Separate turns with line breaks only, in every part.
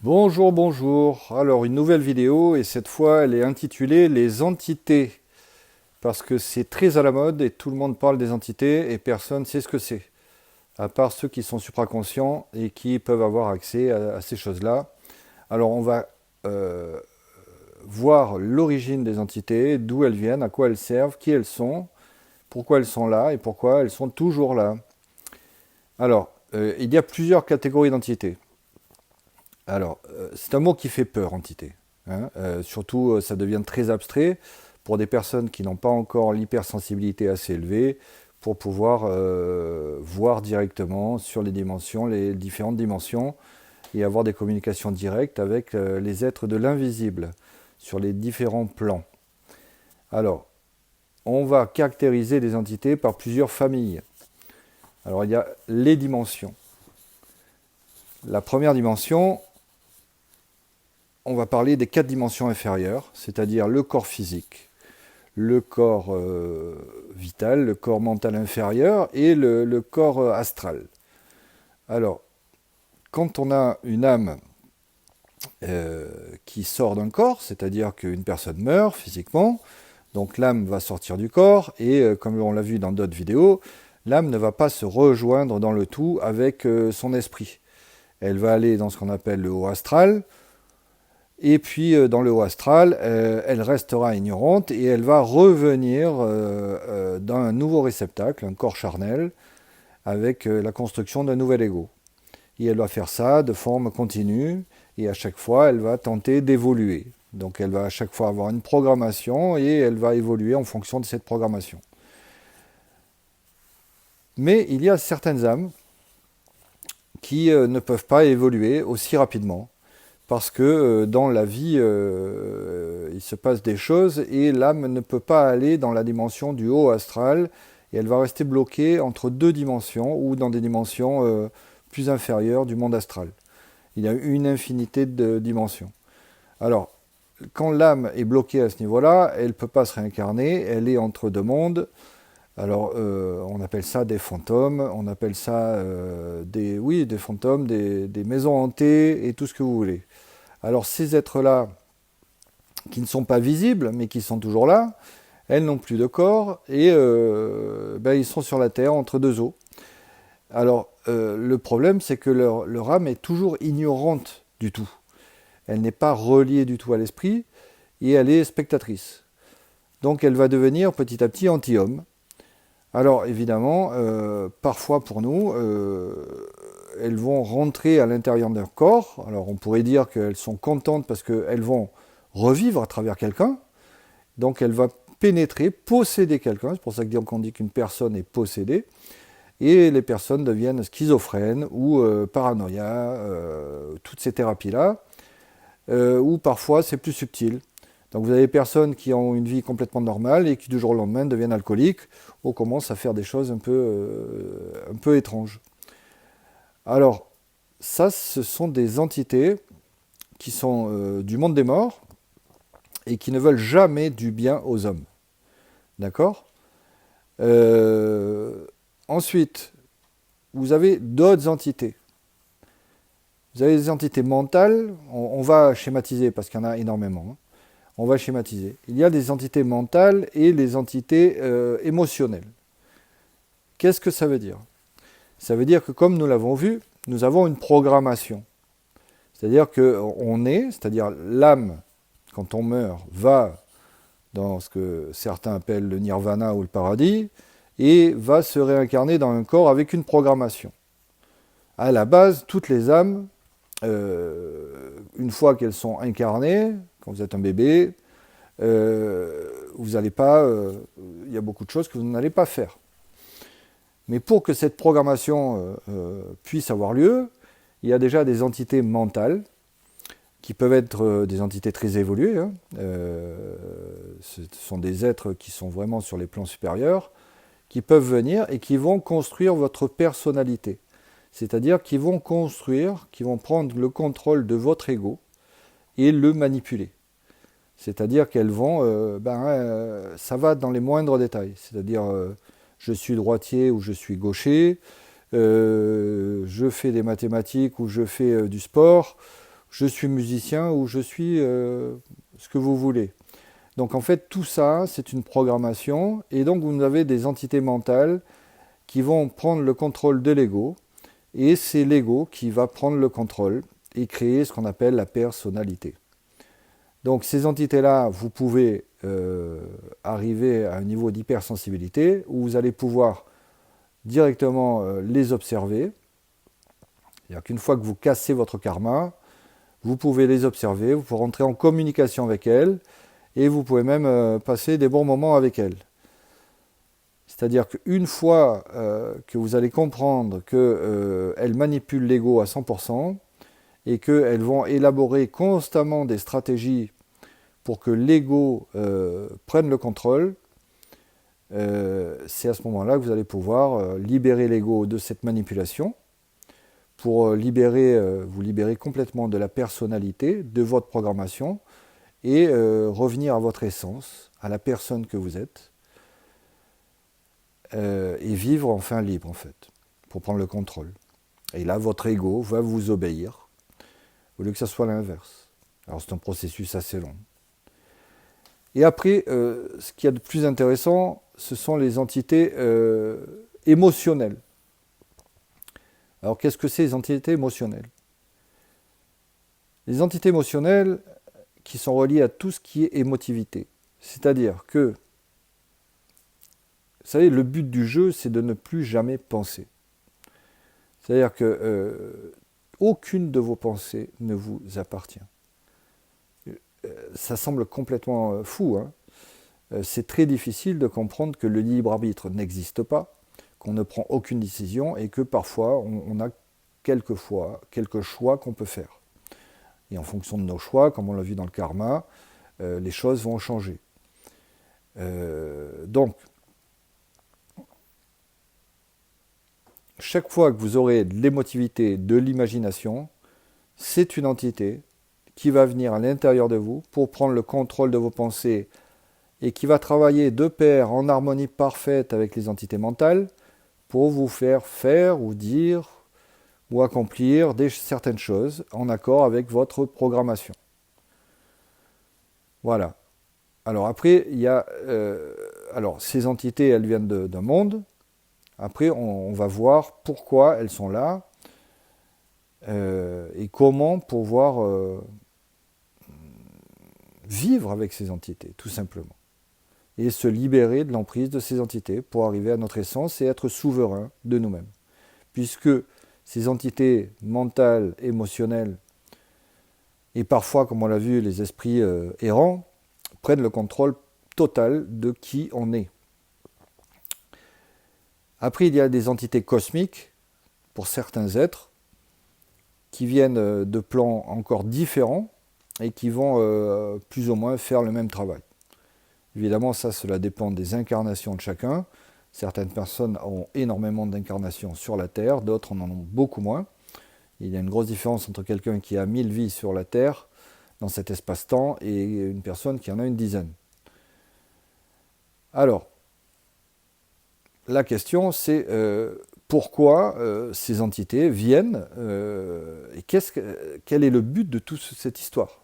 Bonjour, bonjour. Alors, une nouvelle vidéo et cette fois, elle est intitulée Les entités. Parce que c'est très à la mode et tout le monde parle des entités et personne ne sait ce que c'est. À part ceux qui sont supraconscients et qui peuvent avoir accès à ces choses-là. Alors, on va voir l'origine des entités, d'où elles viennent, à quoi elles servent, qui elles sont, pourquoi elles sont là et pourquoi elles sont toujours là. Alors, il y a plusieurs catégories d'entités. Alors, c'est un mot qui fait peur, entité. Hein. Surtout, ça devient très abstrait pour des personnes qui n'ont pas encore l'hypersensibilité assez élevée pour pouvoir voir directement sur les dimensions, les différentes dimensions, et avoir des communications directes avec les êtres de l'invisible sur les différents plans. Alors, on va caractériser les entités par plusieurs familles. Alors, il y a les dimensions. La première dimension, on va parler des 4 dimensions inférieures, c'est-à-dire le corps physique, le corps vital, le corps mental inférieur et le corps astral. Alors, quand on a une âme qui sort d'un corps, c'est-à-dire qu'une personne meurt physiquement, donc l'âme va sortir du corps et comme on l'a vu dans d'autres vidéos, l'âme ne va pas se rejoindre dans le tout avec son esprit. Elle va aller dans ce qu'on appelle le haut astral. Et puis dans le haut astral, elle restera ignorante et elle va revenir dans un nouveau réceptacle, un corps charnel, avec la construction d'un nouvel ego. Et elle va faire ça de forme continue et à chaque fois, elle va tenter d'évoluer. Donc elle va à chaque fois avoir une programmation et elle va évoluer en fonction de cette programmation. Mais il y a certaines âmes qui ne peuvent pas évoluer aussi rapidement. Parce que dans la vie, il se passe des choses et l'âme ne peut pas aller dans la dimension du haut astral et elle va rester bloquée entre 2 dimensions ou dans des dimensions plus inférieures du monde astral. Il y a une infinité de dimensions. Alors, quand l'âme est bloquée à ce niveau-là, elle ne peut pas se réincarner, elle est entre 2 mondes. Alors, on appelle ça des fantômes, on appelle ça des fantômes, des maisons hantées et tout ce que vous voulez. Alors ces êtres-là, qui ne sont pas visibles, mais qui sont toujours là, elles n'ont plus de corps et ils sont sur la Terre entre 2 eaux. Alors le problème, c'est que leur âme est toujours ignorante du tout. Elle n'est pas reliée du tout à l'esprit et elle est spectatrice. Donc elle va devenir petit à petit anti-homme. Alors évidemment, parfois pour nous, elles vont rentrer à l'intérieur de leur corps. Alors on pourrait dire qu'elles sont contentes parce qu'elles vont revivre à travers quelqu'un. Donc elle va pénétrer, posséder quelqu'un. C'est pour ça qu'on dit qu'une personne est possédée. Et les personnes deviennent schizophrènes ou paranoïa, toutes ces thérapies-là. Ou parfois c'est plus subtil. Donc vous avez des personnes qui ont une vie complètement normale et qui du jour au lendemain deviennent alcooliques ou commencent à faire des choses un peu étranges. Alors, ça, ce sont des entités qui sont du monde des morts et qui ne veulent jamais du bien aux hommes. D'accord. Ensuite, vous avez d'autres entités. Vous avez des entités mentales, on va schématiser parce qu'il y en a énormément. Hein. On va schématiser. Il y a des entités mentales et les entités émotionnelles. Qu'est-ce que ça veut dire? Ça veut dire que comme nous l'avons vu, nous avons une programmation. C'est-à-dire qu'on est, c'est-à-dire l'âme, quand on meurt, va dans ce que certains appellent le nirvana ou le paradis, et va se réincarner dans un corps avec une programmation. À la base, toutes les âmes, une fois qu'elles sont incarnées, quand vous êtes un bébé, vous n'allez pas, il y a beaucoup de choses que vous n'allez pas faire. Mais pour que cette programmation puisse avoir lieu, il y a déjà des entités mentales qui peuvent être des entités très évoluées. Hein. Ce sont des êtres qui sont vraiment sur les plans supérieurs, qui peuvent venir et qui vont construire votre personnalité. C'est-à-dire qu'ils vont construire, qui vont prendre le contrôle de votre ego et le manipuler. C'est-à-dire qu'elles vont, ça va dans les moindres détails. C'est-à-dire, je suis droitier ou je suis gaucher, je fais des mathématiques ou je fais du sport, je suis musicien ou je suis ce que vous voulez. Donc en fait, tout ça, c'est une programmation, et donc vous avez des entités mentales qui vont prendre le contrôle de l'ego, et c'est l'ego qui va prendre le contrôle et créer ce qu'on appelle la personnalité. Donc ces entités-là, vous pouvez arriver à un niveau d'hypersensibilité où vous allez pouvoir directement les observer. C'est-à-dire qu'une fois que vous cassez votre karma, vous pouvez les observer, vous pouvez rentrer en communication avec elles, et vous pouvez même passer des bons moments avec elles. C'est-à-dire qu'une fois que vous allez comprendre qu'elles manipulent l'ego à 100% et qu'elles vont élaborer constamment des stratégies pour que l'ego prenne le contrôle, c'est à ce moment-là que vous allez pouvoir libérer l'ego de cette manipulation pour vous libérer complètement de la personnalité, de votre programmation, et revenir à votre essence, à la personne que vous êtes, et vivre enfin libre en fait, pour prendre le contrôle. Et là, votre ego va vous obéir, au lieu que ça soit l'inverse. Alors c'est un processus assez long. Et après, ce qu'il y a de plus intéressant, ce sont les entités émotionnelles. Alors qu'est-ce que c'est les entités émotionnelles? Les entités émotionnelles qui sont reliées à tout ce qui est émotivité. C'est-à-dire que, vous savez, le but du jeu, c'est de ne plus jamais penser. C'est-à-dire que aucune de vos pensées ne vous appartient. Ça semble complètement fou, hein. C'est très difficile de comprendre que le libre arbitre n'existe pas, qu'on ne prend aucune décision et que parfois on a quelques choix qu'on peut faire. Et en fonction de nos choix, comme on l'a vu dans le karma, les choses vont changer. Donc, chaque fois que vous aurez de l'émotivité, de l'imagination, c'est une entité qui va venir à l'intérieur de vous pour prendre le contrôle de vos pensées et qui va travailler de pair en harmonie parfaite avec les entités mentales pour vous faire ou dire ou accomplir certaines choses en accord avec votre programmation. Voilà. Alors après, il y a ces entités, elles viennent d'un monde. Après, on va voir pourquoi elles sont là et comment pouvoir vivre avec ces entités, tout simplement. Et se libérer de l'emprise de ces entités pour arriver à notre essence et être souverain de nous-mêmes. Puisque ces entités mentales, émotionnelles, et parfois, comme on l'a vu, les esprits errants, prennent le contrôle total de qui on est. Après, il y a des entités cosmiques, pour certains êtres, qui viennent de plans encore différents et qui vont plus ou moins faire le même travail. Évidemment, cela dépend des incarnations de chacun. Certaines personnes ont énormément d'incarnations sur la Terre, d'autres en ont beaucoup moins. Il y a une grosse différence entre quelqu'un qui a 1000 vies sur la Terre, dans cet espace-temps, et une personne qui en a une dizaine. Alors, la question c'est pourquoi ces entités viennent et quel est le but de toute cette histoire?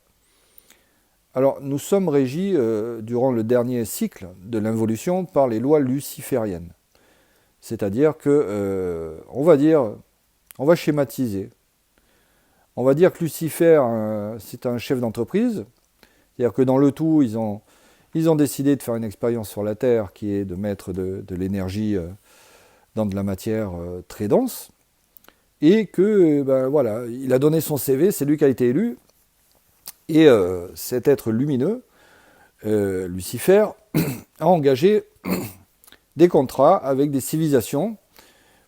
Alors, nous sommes régis durant le dernier cycle de l'involution par les lois lucifériennes. C'est-à-dire que, on va schématiser. On va dire que Lucifer, c'est un chef d'entreprise. C'est-à-dire que dans le tout, ils ont décidé de faire une expérience sur la Terre qui est de mettre de l'énergie dans de la matière très dense. Et que, voilà, il a donné son CV, c'est lui qui a été élu. Et cet être lumineux, Lucifer, a engagé des contrats avec des civilisations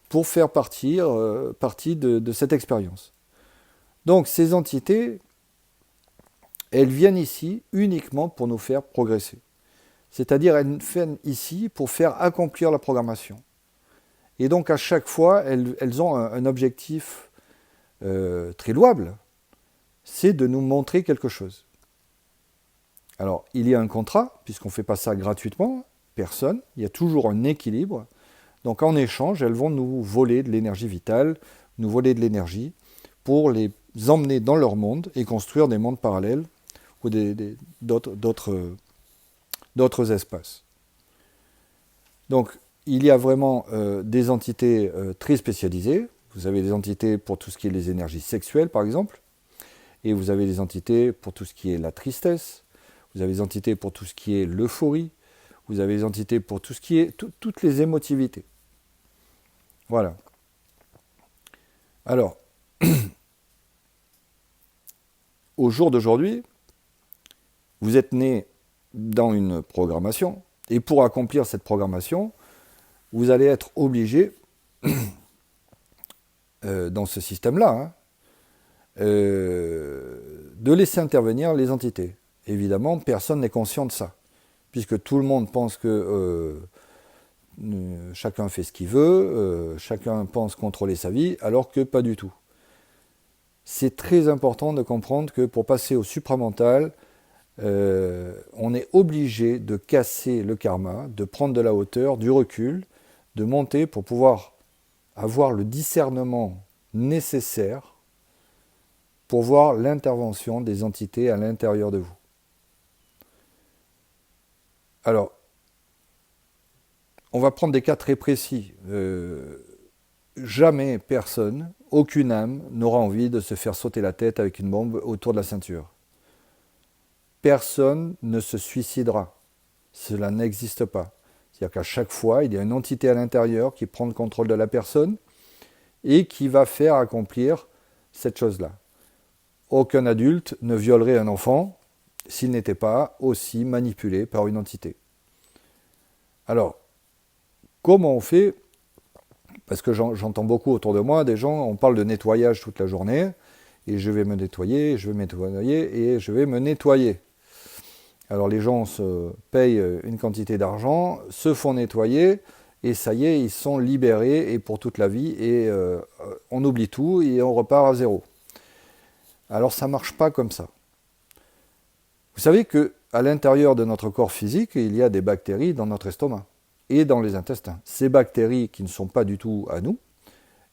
pour faire partie de cette expérience. Donc ces entités, elles viennent ici uniquement pour nous faire progresser. C'est-à-dire elles viennent ici pour faire accomplir la programmation. Et donc à chaque fois, elles ont un objectif très louable, c'est de nous montrer quelque chose. Alors, il y a un contrat, puisqu'on ne fait pas ça gratuitement, personne, il y a toujours un équilibre. Donc en échange, elles vont nous voler de l'énergie vitale, nous voler de l'énergie, pour les emmener dans leur monde et construire des mondes parallèles ou d'autres espaces. Donc, il y a vraiment des entités très spécialisées. Vous avez des entités pour tout ce qui est les énergies sexuelles, par exemple, et vous avez des entités pour tout ce qui est la tristesse, vous avez des entités pour tout ce qui est l'euphorie, vous avez des entités pour tout ce qui est toutes les émotivités. Voilà. Alors, au jour d'aujourd'hui, vous êtes né dans une programmation, et pour accomplir cette programmation, vous allez être obligé, dans ce système-là, de laisser intervenir les entités. Évidemment, personne n'est conscient de ça, puisque tout le monde pense que chacun fait ce qu'il veut, chacun pense contrôler sa vie, alors que pas du tout. C'est très important de comprendre que pour passer au supramental, on est obligé de casser le karma, de prendre de la hauteur, du recul, de monter pour pouvoir avoir le discernement nécessaire pour voir l'intervention des entités à l'intérieur de vous. Alors, on va prendre des cas très précis. Jamais personne, aucune âme, n'aura envie de se faire sauter la tête avec une bombe autour de la ceinture. Personne ne se suicidera. Cela n'existe pas. C'est-à-dire qu'à chaque fois, il y a une entité à l'intérieur qui prend le contrôle de la personne et qui va faire accomplir cette chose-là. Aucun adulte ne violerait un enfant s'il n'était pas aussi manipulé par une entité. Alors, comment on fait? Parce que j'entends beaucoup autour de moi des gens, on parle de nettoyage toute la journée, et je vais me nettoyer, je vais me nettoyer, et je vais me nettoyer. Alors les gens se payent une quantité d'argent, se font nettoyer, et ça y est, ils sont libérés, et pour toute la vie, et on oublie tout, et on repart à zéro. Alors ça ne marche pas comme ça. Vous savez qu'à l'intérieur de notre corps physique, il y a des bactéries dans notre estomac et dans les intestins. Ces bactéries qui ne sont pas du tout à nous,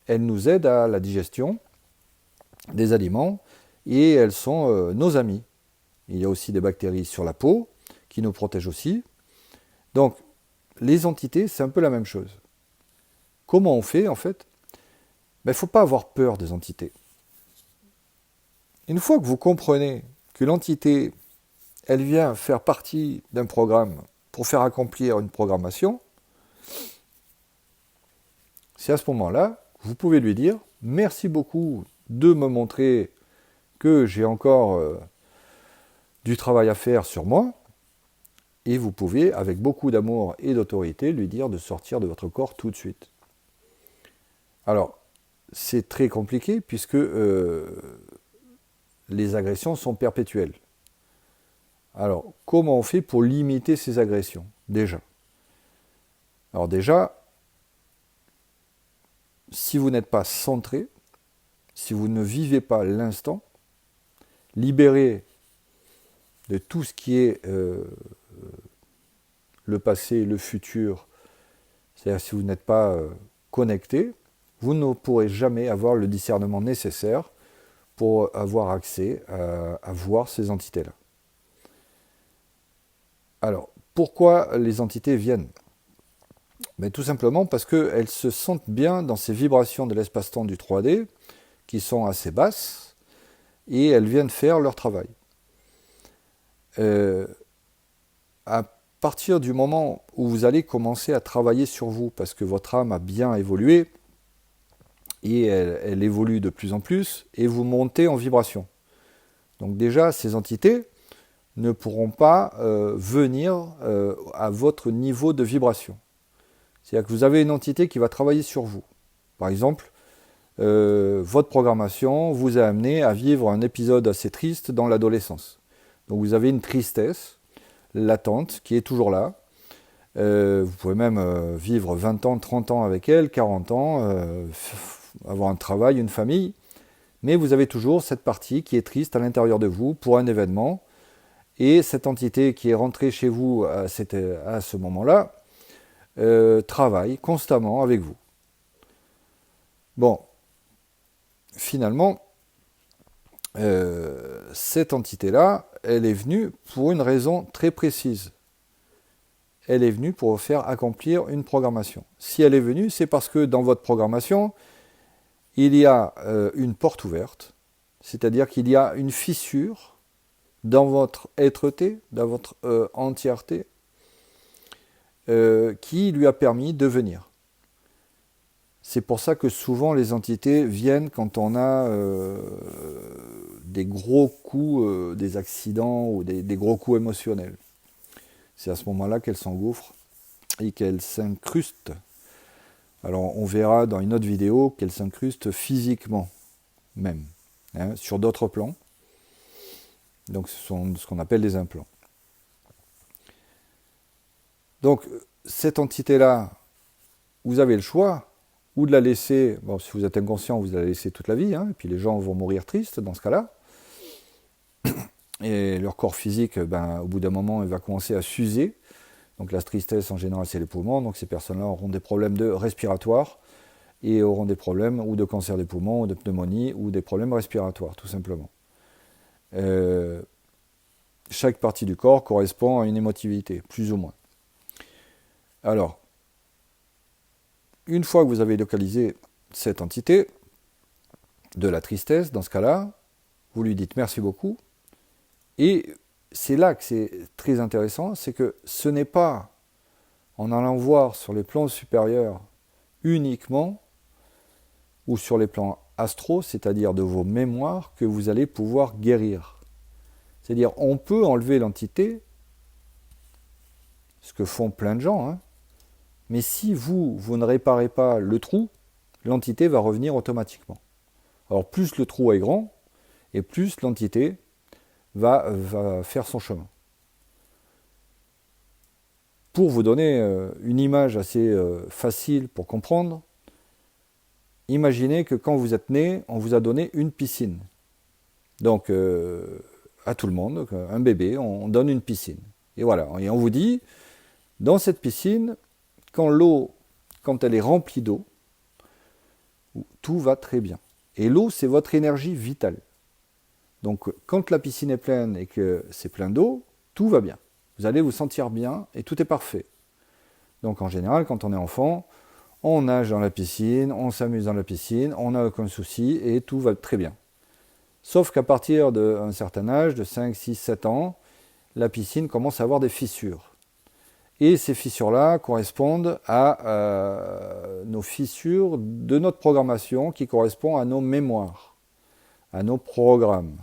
elles nous aident à la digestion des aliments et elles sont nos amis. Il y a aussi des bactéries sur la peau qui nous protègent aussi. Donc, les entités, c'est un peu la même chose. Comment on fait en fait? Il ne faut pas avoir peur des entités. Une fois que vous comprenez que l'entité, elle vient faire partie d'un programme pour faire accomplir une programmation, c'est à ce moment-là que vous pouvez lui dire « Merci beaucoup de me montrer que j'ai encore du travail à faire sur moi » et vous pouvez, avec beaucoup d'amour et d'autorité, lui dire de sortir de votre corps tout de suite. Alors, c'est très compliqué puisque les agressions sont perpétuelles. Alors, comment on fait pour limiter ces agressions, déjà? Alors déjà, si vous n'êtes pas centré, si vous ne vivez pas l'instant, libéré de tout ce qui est le passé, le futur, c'est-à-dire si vous n'êtes pas connecté, vous ne pourrez jamais avoir le discernement nécessaire pour avoir accès à voir ces entités-là. Alors, pourquoi les entités viennent? Tout simplement parce qu'elles se sentent bien dans ces vibrations de l'espace-temps du 3D, qui sont assez basses, et elles viennent faire leur travail. À partir du moment où vous allez commencer à travailler sur vous, parce que votre âme a bien évolué, et elle évolue de plus en plus, et vous montez en vibration. Donc déjà, ces entités ne pourront pas venir à votre niveau de vibration. C'est-à-dire que vous avez une entité qui va travailler sur vous. Par exemple, votre programmation vous a amené à vivre un épisode assez triste dans l'adolescence. Donc vous avez une tristesse latente qui est toujours là. Vous pouvez même vivre 20 ans, 30 ans avec elle, 40 ans, avoir un travail, une famille. Mais vous avez toujours cette partie qui est triste à l'intérieur de vous pour un événement. Et cette entité qui est rentrée chez vous à ce moment-là travaille constamment avec vous. Bon, finalement, cette entité-là, elle est venue pour une raison très précise. Elle est venue pour vous faire accomplir une programmation. Si elle est venue, c'est parce que dans votre programmation, il y a une porte ouverte, c'est-à-dire qu'il y a une fissure dans votre être-té, dans votre entièreté, qui lui a permis de venir. C'est pour ça que souvent les entités viennent quand on a des gros coups, des accidents ou des gros coups émotionnels. C'est à ce moment-là qu'elles s'engouffrent et qu'elles s'incrustent. Alors on verra dans une autre vidéo qu'elles s'incrustent physiquement même, hein, sur d'autres plans. Donc ce sont ce qu'on appelle des implants. Donc cette entité-là, vous avez le choix ou de la laisser, bon, si vous êtes inconscient, vous allez la laisser toute la vie, hein, et puis les gens vont mourir tristes dans ce cas-là. Et leur corps physique, au bout d'un moment, il va commencer à s'user. Donc la tristesse, en général, c'est les poumons. Donc ces personnes-là auront des problèmes respiratoires et auront des problèmes ou de cancer des poumons, ou de pneumonie, ou des problèmes respiratoires, tout simplement. Chaque partie du corps correspond à une émotivité, plus ou moins. Alors, une fois que vous avez localisé cette entité de la tristesse, dans ce cas-là, vous lui dites merci beaucoup. Et c'est là que c'est très intéressant, c'est que ce n'est pas en allant voir sur les plans supérieurs uniquement, ou sur les plans astro, c'est-à-dire de vos mémoires, que vous allez pouvoir guérir. C'est-à-dire, on peut enlever l'entité, ce que font plein de gens, hein, mais si vous ne réparez pas le trou, l'entité va revenir automatiquement. Alors plus le trou est grand, et plus l'entité va faire son chemin. Pour vous donner une image assez facile pour comprendre, imaginez que quand vous êtes né, on vous a donné une piscine. Donc, à tout le monde, un bébé, on donne une piscine. Et voilà, et on vous dit, dans cette piscine, quand elle est remplie d'eau, tout va très bien. Et l'eau, c'est votre énergie vitale. Donc, quand la piscine est pleine et que c'est plein d'eau, tout va bien. Vous allez vous sentir bien et tout est parfait. Donc, en général, quand on est enfant, on nage dans la piscine, on s'amuse dans la piscine, on n'a aucun souci et tout va très bien. Sauf qu'à partir d'un certain âge, de 5, 6, 7 ans, la piscine commence à avoir des fissures. Et ces fissures-là correspondent à nos fissures de notre programmation qui correspond à nos mémoires, à nos programmes.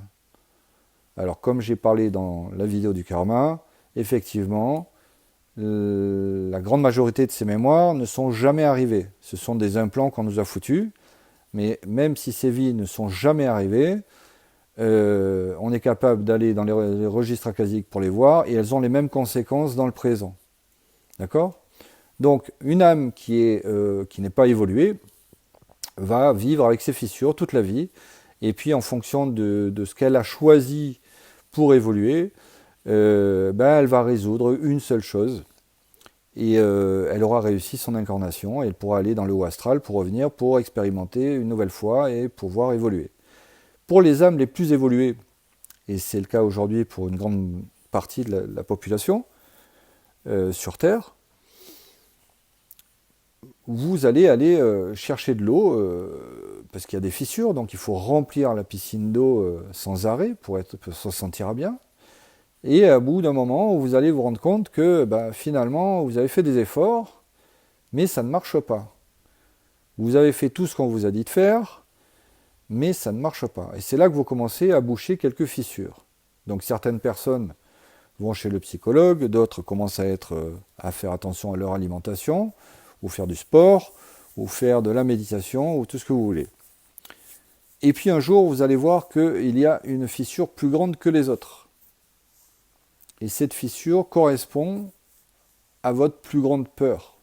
Alors comme j'ai parlé dans la vidéo du karma, effectivement, la grande majorité de ces mémoires ne sont jamais arrivées. Ce sont des implants qu'on nous a foutus, mais même si ces vies ne sont jamais arrivées, on est capable d'aller dans les registres akashiques pour les voir, et elles ont les mêmes conséquences dans le présent. D'accord ? Donc une âme qui n'est pas évoluée va vivre avec ses fissures toute la vie, et puis en fonction de ce qu'elle a choisi pour évoluer, elle va résoudre une seule chose, et elle aura réussi son incarnation, et elle pourra aller dans le haut astral pour revenir, pour expérimenter une nouvelle fois et pouvoir évoluer. Pour les âmes les plus évoluées, et c'est le cas aujourd'hui pour une grande partie de la population, sur Terre, vous allez chercher de l'eau, parce qu'il y a des fissures, donc il faut remplir la piscine d'eau sans arrêt pour se sentir bien. Et à bout d'un moment, vous allez vous rendre compte que finalement, vous avez fait des efforts, mais ça ne marche pas. Vous avez fait tout ce qu'on vous a dit de faire, mais ça ne marche pas. Et c'est là que vous commencez à boucher quelques fissures. Donc certaines personnes vont chez le psychologue, d'autres commencent à faire attention à leur alimentation, ou faire du sport, ou faire de la méditation, ou tout ce que vous voulez. Et puis un jour, vous allez voir qu'il y a une fissure plus grande que les autres. Et cette fissure correspond à votre plus grande peur.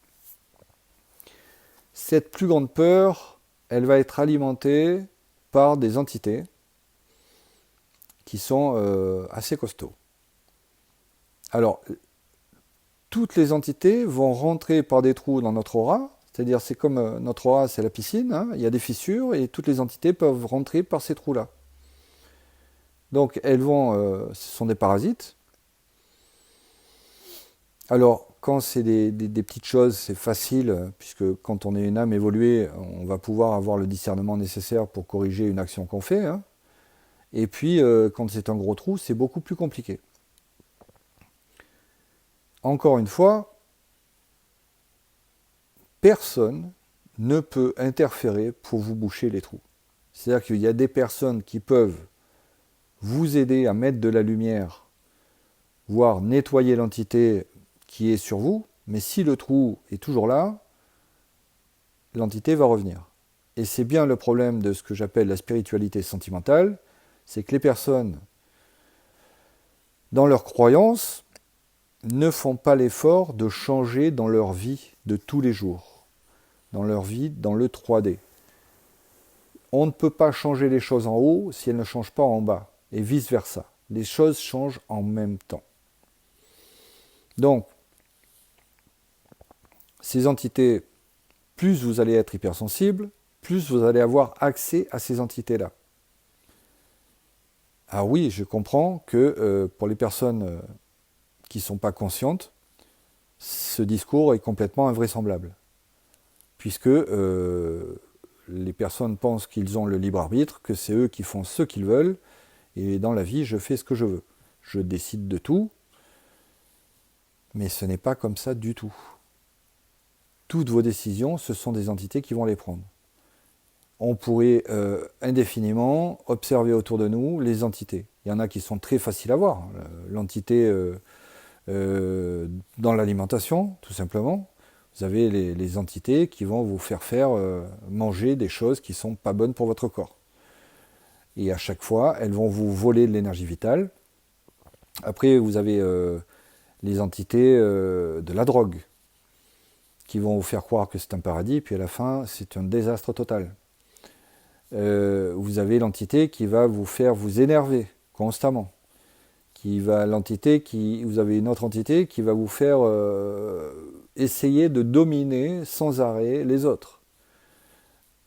Cette plus grande peur, elle va être alimentée par des entités qui sont assez costauds. Alors, toutes les entités vont rentrer par des trous dans notre aura, c'est-à-dire c'est comme notre aura, c'est la piscine, hein, il y a des fissures et toutes les entités peuvent rentrer par ces trous-là. Donc ce sont des parasites. Alors, quand c'est des petites choses, c'est facile, puisque quand on est une âme évoluée, on va pouvoir avoir le discernement nécessaire pour corriger une action qu'on fait. Hein. Et puis, quand c'est un gros trou, c'est beaucoup plus compliqué. Encore une fois, personne ne peut interférer pour vous boucher les trous. C'est-à-dire qu'il y a des personnes qui peuvent vous aider à mettre de la lumière, voire nettoyer l'entité qui est sur vous, mais si le trou est toujours là, l'entité va revenir. Et c'est bien le problème de ce que j'appelle la spiritualité sentimentale, c'est que les personnes, dans leurs croyances, ne font pas l'effort de changer dans leur vie de tous les jours, dans leur vie dans le 3D. On ne peut pas changer les choses en haut si elles ne changent pas en bas, et vice-versa. Les choses changent en même temps. Donc, ces entités, plus vous allez être hypersensible, plus vous allez avoir accès à ces entités-là. Ah oui, je comprends que pour les personnes qui ne sont pas conscientes, ce discours est complètement invraisemblable. Puisque les personnes pensent qu'ils ont le libre arbitre, que c'est eux qui font ce qu'ils veulent, et dans la vie, je fais ce que je veux. Je décide de tout, mais ce n'est pas comme ça du tout. Toutes vos décisions, ce sont des entités qui vont les prendre. On pourrait indéfiniment observer autour de nous les entités. Il y en a qui sont très faciles à voir. L'entité dans l'alimentation, tout simplement. Vous avez les entités qui vont vous faire manger des choses qui ne sont pas bonnes pour votre corps. Et à chaque fois, elles vont vous voler de l'énergie vitale. Après, vous avez les entités de la drogue, qui vont vous faire croire que c'est un paradis, puis à la fin, c'est un désastre total. Vous avez l'entité qui va vous faire vous énerver constamment. Vous avez une autre entité qui va vous faire essayer de dominer sans arrêt les autres.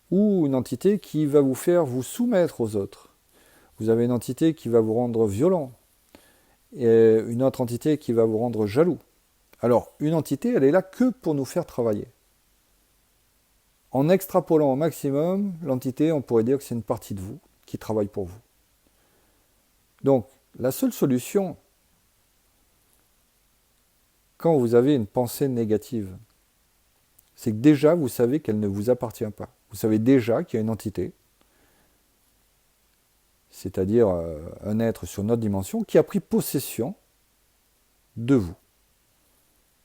Ou une entité qui va vous faire vous soumettre aux autres. Vous avez une entité qui va vous rendre violent. Et une autre entité qui va vous rendre jaloux. Alors, une entité, elle est là que pour nous faire travailler. En extrapolant au maximum, l'entité, on pourrait dire que c'est une partie de vous qui travaille pour vous. Donc, la seule solution, quand vous avez une pensée négative, c'est que déjà, vous savez qu'elle ne vous appartient pas. Vous savez déjà qu'il y a une entité, c'est-à-dire un être sur notre dimension, qui a pris possession de vous.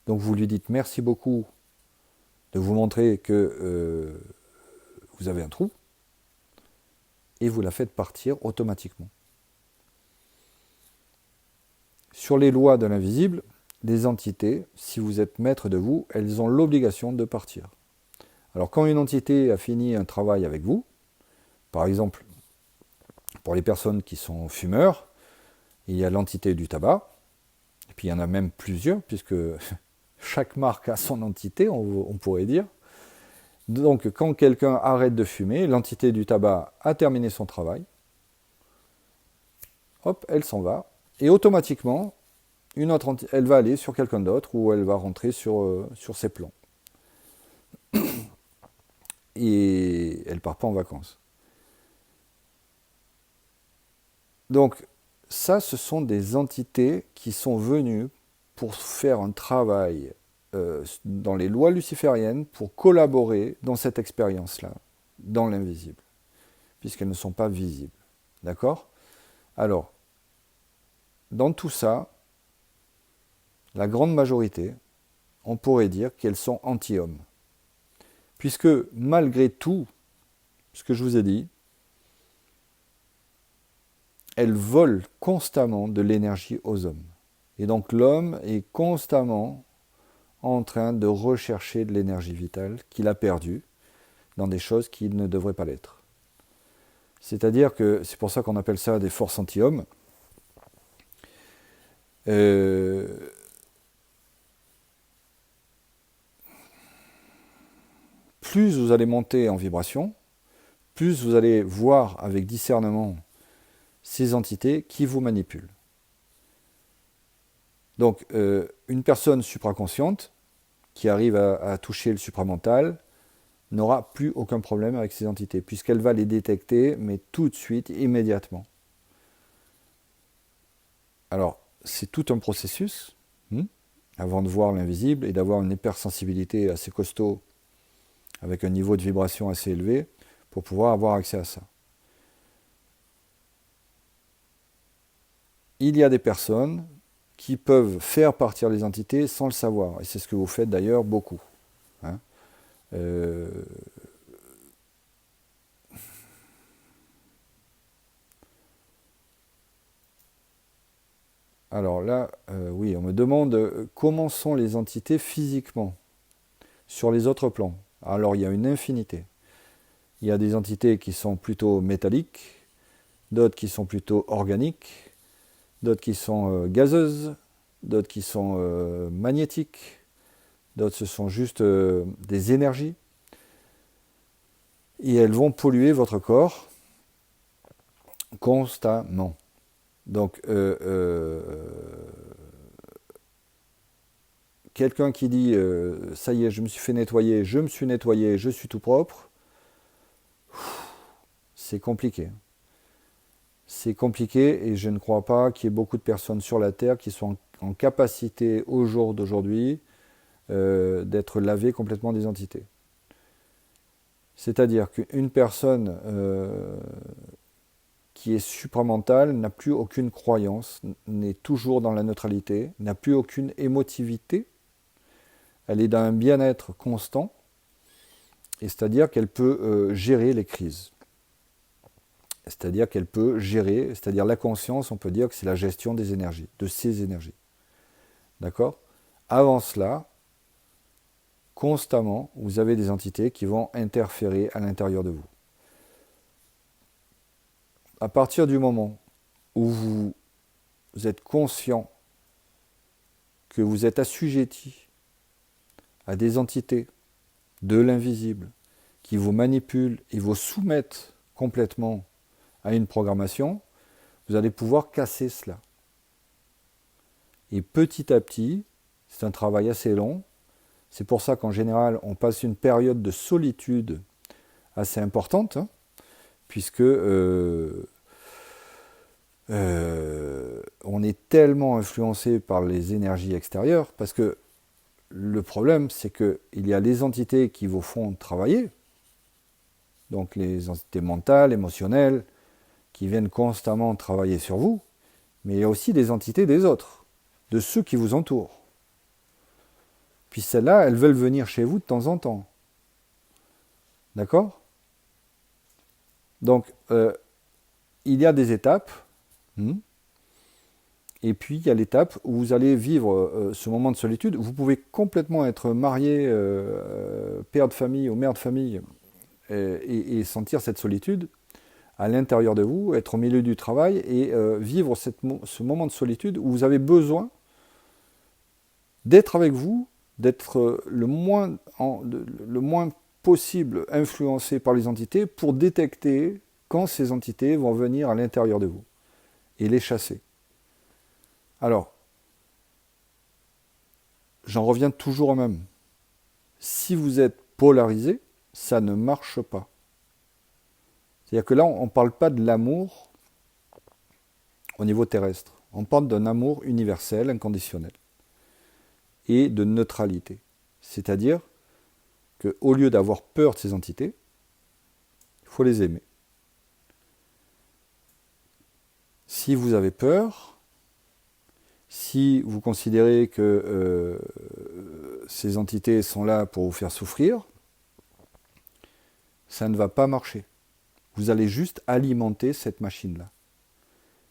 Donc vous lui dites merci beaucoup de vous montrer que vous avez un trou, et vous la faites partir automatiquement. Sur les lois de l'invisible, les entités, si vous êtes maître de vous, elles ont l'obligation de partir. Alors quand une entité a fini un travail avec vous, par exemple, pour les personnes qui sont fumeurs, il y a l'entité du tabac, et puis il y en a même plusieurs, puisque chaque marque a son entité, on pourrait dire. Donc quand quelqu'un arrête de fumer, l'entité du tabac a terminé son travail, hop, elle s'en va, et automatiquement, elle va aller sur quelqu'un d'autre, ou elle va rentrer sur ses plans. Et elle ne part pas en vacances. Donc ça, ce sont des entités qui sont venues pour faire un travail dans les lois lucifériennes, pour collaborer dans cette expérience-là, dans l'invisible, puisqu'elles ne sont pas visibles. D'accord ? Alors, dans tout ça, la grande majorité, on pourrait dire qu'elles sont anti-hommes. Puisque malgré tout ce que je vous ai dit, elles volent constamment de l'énergie aux hommes. Et donc l'homme est constamment en train de rechercher de l'énergie vitale qu'il a perdue dans des choses qui ne devraient pas l'être. C'est-à-dire que c'est pour ça qu'on appelle ça des forces anti-hommes. Plus vous allez monter en vibration, plus vous allez voir avec discernement ces entités qui vous manipulent. Donc, une personne supraconsciente qui arrive à toucher le supramental n'aura plus aucun problème avec ces entités, puisqu'elle va les détecter, mais tout de suite, immédiatement. Alors, c'est tout un processus, avant de voir l'invisible et d'avoir une hypersensibilité assez costaud, avec un niveau de vibration assez élevé, pour pouvoir avoir accès à ça. Il y a des personnes qui peuvent faire partir les entités sans le savoir, et c'est ce que vous faites d'ailleurs beaucoup. Alors là, oui, on me demande comment sont les entités physiquement sur les autres plans. Alors il y a une infinité. Il y a des entités qui sont plutôt métalliques, d'autres qui sont plutôt organiques, d'autres qui sont gazeuses, d'autres qui sont magnétiques, d'autres ce sont juste des énergies. Et elles vont polluer votre corps constamment. Donc, quelqu'un qui dit ça y est, je me suis fait nettoyer, je me suis nettoyé, je suis tout propre, c'est compliqué. C'est compliqué et je ne crois pas qu'il y ait beaucoup de personnes sur la Terre qui sont en capacité au jour d'aujourd'hui d'être lavées complètement des entités. C'est-à-dire qu'une personne qui est supramentale n'a plus aucune croyance, n'est toujours dans la neutralité, n'a plus aucune émotivité, elle est dans un bien-être constant, et c'est-à-dire qu'elle peut gérer les crises. C'est-à-dire qu'elle peut gérer, c'est-à-dire la conscience, on peut dire que c'est la gestion des énergies, de ces énergies. D'accord ? Avant cela, constamment, vous avez des entités qui vont interférer à l'intérieur de vous. À partir du moment où vous êtes conscient que vous êtes assujetti à des entités de l'invisible qui vous manipulent et vous soumettent complètement à une programmation, vous allez pouvoir casser cela. Et petit à petit, c'est un travail assez long. C'est pour ça qu'en général, on passe une période de solitude assez importante, puisque on est tellement influencé par les énergies extérieures, parce que le problème, c'est qu'il y a les entités qui vous font travailler, donc les entités mentales, émotionnelles, qui viennent constamment travailler sur vous, mais il y a aussi des entités des autres, de ceux qui vous entourent. Puis celles-là, elles veulent venir chez vous de temps en temps. D'accord ? Donc, il y a des étapes, et puis il y a l'étape où vous allez vivre ce moment de solitude. Vous pouvez complètement être marié, père de famille ou mère de famille, et sentir cette solitude à l'intérieur de vous, être au milieu du travail et vivre ce moment de solitude où vous avez besoin d'être avec vous, d'être le moins possible influencé par les entités pour détecter quand ces entités vont venir à l'intérieur de vous et les chasser. Alors, j'en reviens toujours au même. Si vous êtes polarisé, ça ne marche pas. C'est-à-dire que là, on ne parle pas de l'amour au niveau terrestre. On parle d'un amour universel, inconditionnel, et de neutralité. C'est-à-dire qu'au lieu d'avoir peur de ces entités, il faut les aimer. Si vous avez peur, si vous considérez que ces entités sont là pour vous faire souffrir, ça ne va pas marcher. Vous allez juste alimenter cette machine-là.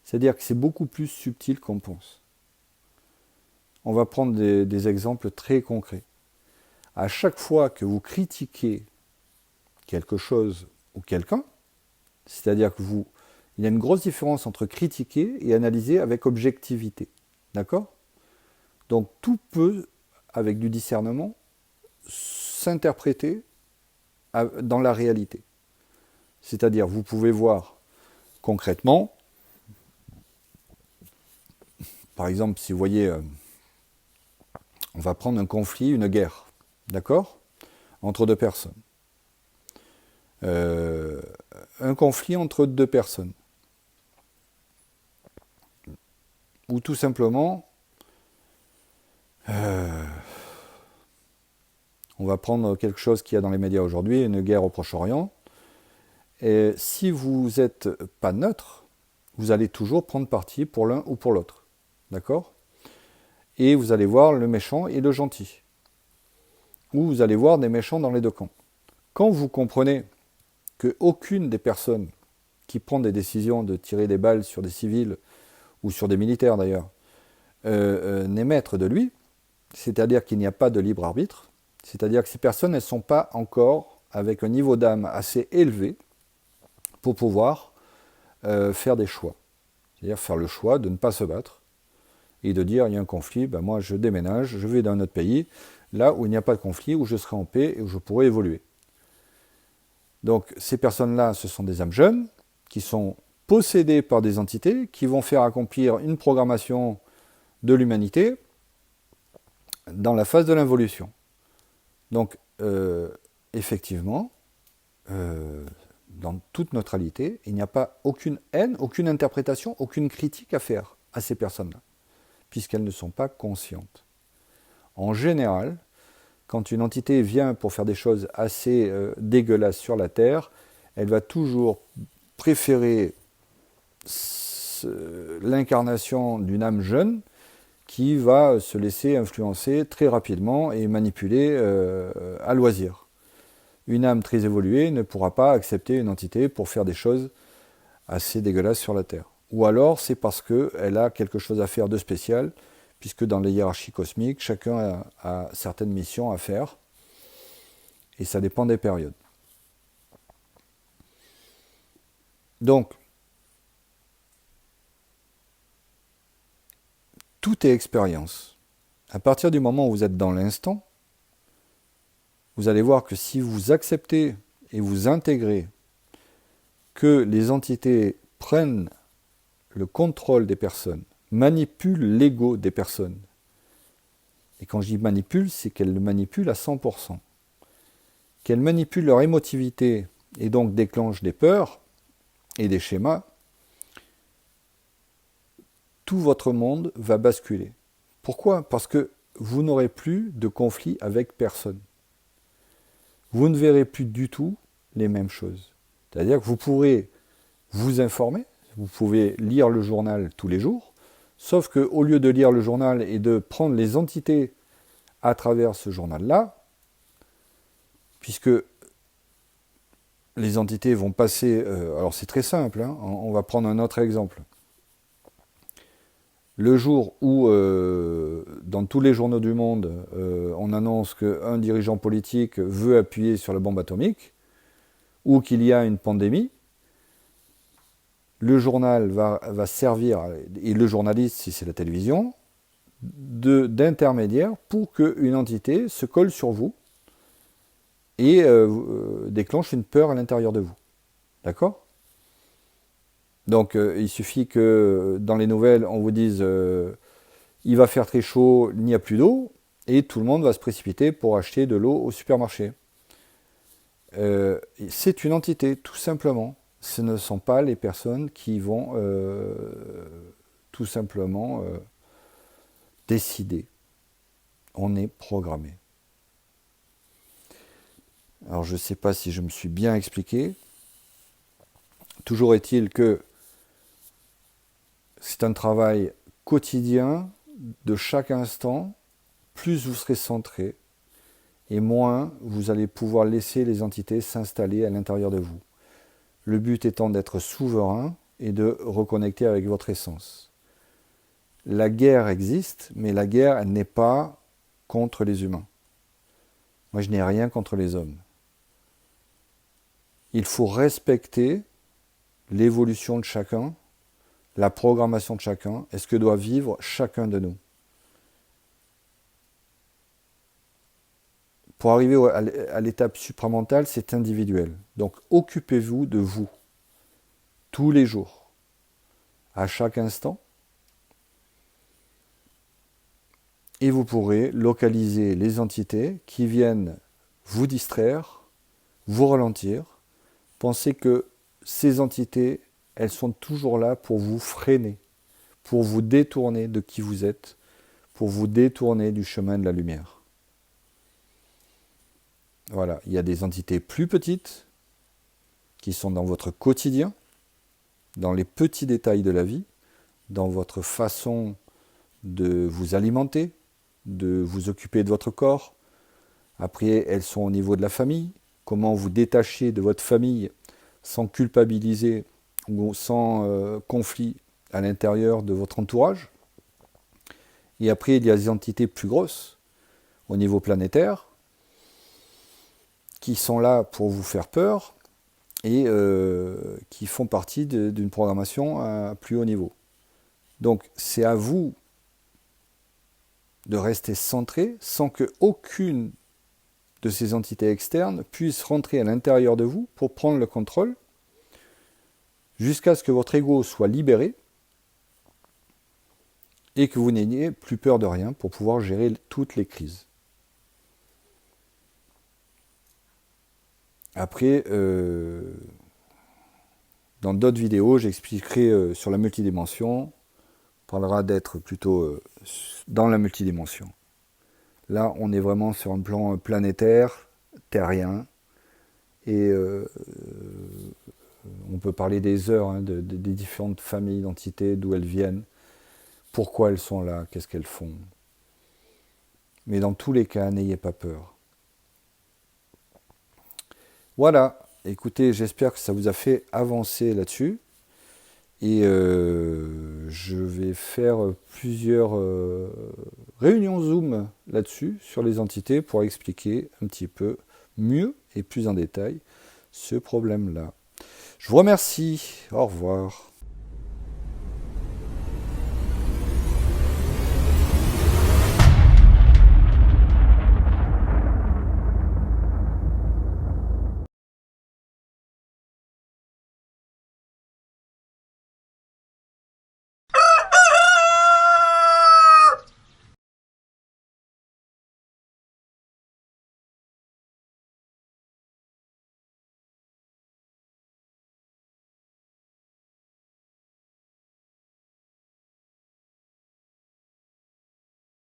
C'est-à-dire que c'est beaucoup plus subtil qu'on pense. On va prendre des exemples très concrets. À chaque fois que vous critiquez quelque chose ou quelqu'un, c'est-à-dire que il y a une grosse différence entre critiquer et analyser avec objectivité. D'accord ? Donc tout peut, avec du discernement, s'interpréter dans la réalité. C'est-à-dire, vous pouvez voir concrètement par exemple, si vous voyez, on va prendre un conflit, une guerre, d'accord, entre deux personnes. Un conflit entre deux personnes. Ou tout simplement, on va prendre quelque chose qu'il y a dans les médias aujourd'hui, une guerre au Proche-Orient. Et si vous n'êtes pas neutre, vous allez toujours prendre parti pour l'un ou pour l'autre. D'accord ? Et vous allez voir le méchant et le gentil. Ou vous allez voir des méchants dans les deux camps. Quand vous comprenez qu'aucune des personnes qui prend des décisions de tirer des balles sur des civils, ou sur des militaires d'ailleurs, n'est maître de lui, c'est-à-dire qu'il n'y a pas de libre arbitre, c'est-à-dire que ces personnes, elles ne sont pas encore avec un niveau d'âme assez élevé pour pouvoir faire des choix. C'est-à-dire faire le choix de ne pas se battre et de dire il y a un conflit, ben moi je déménage, je vais dans un autre pays, là où il n'y a pas de conflit, où je serai en paix et où je pourrai évoluer. Donc ces personnes-là, ce sont des âmes jeunes qui sont possédées par des entités qui vont faire accomplir une programmation de l'humanité dans la phase de l'involution. Donc effectivement, dans toute neutralité, il n'y a pas aucune haine, aucune interprétation, aucune critique à faire à ces personnes-là, puisqu'elles ne sont pas conscientes. En général, quand une entité vient pour faire des choses assez dégueulasses sur la Terre, elle va toujours préférer l'incarnation d'une âme jeune qui va se laisser influencer très rapidement et manipuler à loisir. Une âme très évoluée ne pourra pas accepter une entité pour faire des choses assez dégueulasses sur la Terre. Ou alors c'est parce qu'elle a quelque chose à faire de spécial, puisque dans les hiérarchies cosmiques, chacun a certaines missions à faire, et ça dépend des périodes. Donc, tout est expérience. À partir du moment où vous êtes dans l'instant, vous allez voir que si vous acceptez et vous intégrez que les entités prennent le contrôle des personnes, manipulent l'ego des personnes, et quand je dis manipule, c'est qu'elles le manipulent à 100%, qu'elles manipulent leur émotivité et donc déclenchent des peurs et des schémas, tout votre monde va basculer. Pourquoi ? Parce que vous n'aurez plus de conflit avec personne. Vous ne verrez plus du tout les mêmes choses. C'est-à-dire que vous pourrez vous informer, vous pouvez lire le journal tous les jours, sauf qu'au lieu de lire le journal et de prendre les entités à travers ce journal-là, puisque les entités vont passer... alors c'est très simple, hein, on va prendre un autre exemple. Le jour où, dans tous les journaux du monde, on annonce qu'un dirigeant politique veut appuyer sur la bombe atomique, ou qu'il y a une pandémie, le journal va servir, et le journaliste, si c'est la télévision, d'intermédiaire pour qu'une entité se colle sur vous et déclenche une peur à l'intérieur de vous. D'accord ? Donc il suffit que dans les nouvelles, on vous dise il va faire très chaud, il n'y a plus d'eau, et tout le monde va se précipiter pour acheter de l'eau au supermarché. C'est une entité, tout simplement. Ce ne sont pas les personnes qui vont tout simplement décider. On est programmé. Alors je ne sais pas si je me suis bien expliqué. Toujours est-il que c'est un travail quotidien de chaque instant. Plus vous serez centré et moins vous allez pouvoir laisser les entités s'installer à l'intérieur de vous. Le but étant d'être souverain et de reconnecter avec votre essence. La guerre existe, mais la guerre elle n'est pas contre les humains. Moi je n'ai rien contre les hommes. Il faut respecter l'évolution de chacun, la programmation de chacun, et ce que doit vivre chacun de nous. Pour arriver à l'étape supramentale, c'est individuel. Donc occupez-vous de vous, tous les jours, à chaque instant, et vous pourrez localiser les entités qui viennent vous distraire, vous ralentir. Pensez que ces entités, elles sont toujours là pour vous freiner, pour vous détourner de qui vous êtes, pour vous détourner du chemin de la lumière. Voilà, il y a des entités plus petites qui sont dans votre quotidien, dans les petits détails de la vie, dans votre façon de vous alimenter, de vous occuper de votre corps. Après, elles sont au niveau de la famille, comment vous détacher de votre famille sans culpabiliser ou sans conflit à l'intérieur de votre entourage. Et après, il y a des entités plus grosses, au niveau planétaire, qui sont là pour vous faire peur et qui font partie d'une programmation à plus haut niveau. Donc, c'est à vous de rester centré sans qu'aucune de ces entités externes puisse rentrer à l'intérieur de vous pour prendre le contrôle jusqu'à ce que votre ego soit libéré et que vous n'ayez plus peur de rien pour pouvoir gérer toutes les crises. Après, dans d'autres vidéos, j'expliquerai sur la multidimension. On parlera d'être plutôt dans la multidimension. Là, on est vraiment sur un plan planétaire, terrien, et on peut parler des heures des différentes familles d'entités, d'où elles viennent, pourquoi elles sont là, qu'est-ce qu'elles font. Mais dans tous les cas, n'ayez pas peur. Voilà, écoutez, j'espère que ça vous a fait avancer là-dessus. Et je vais faire plusieurs réunions Zoom là-dessus, sur les entités, pour expliquer un petit peu mieux et plus en détail ce problème-là. Je vous remercie, au revoir.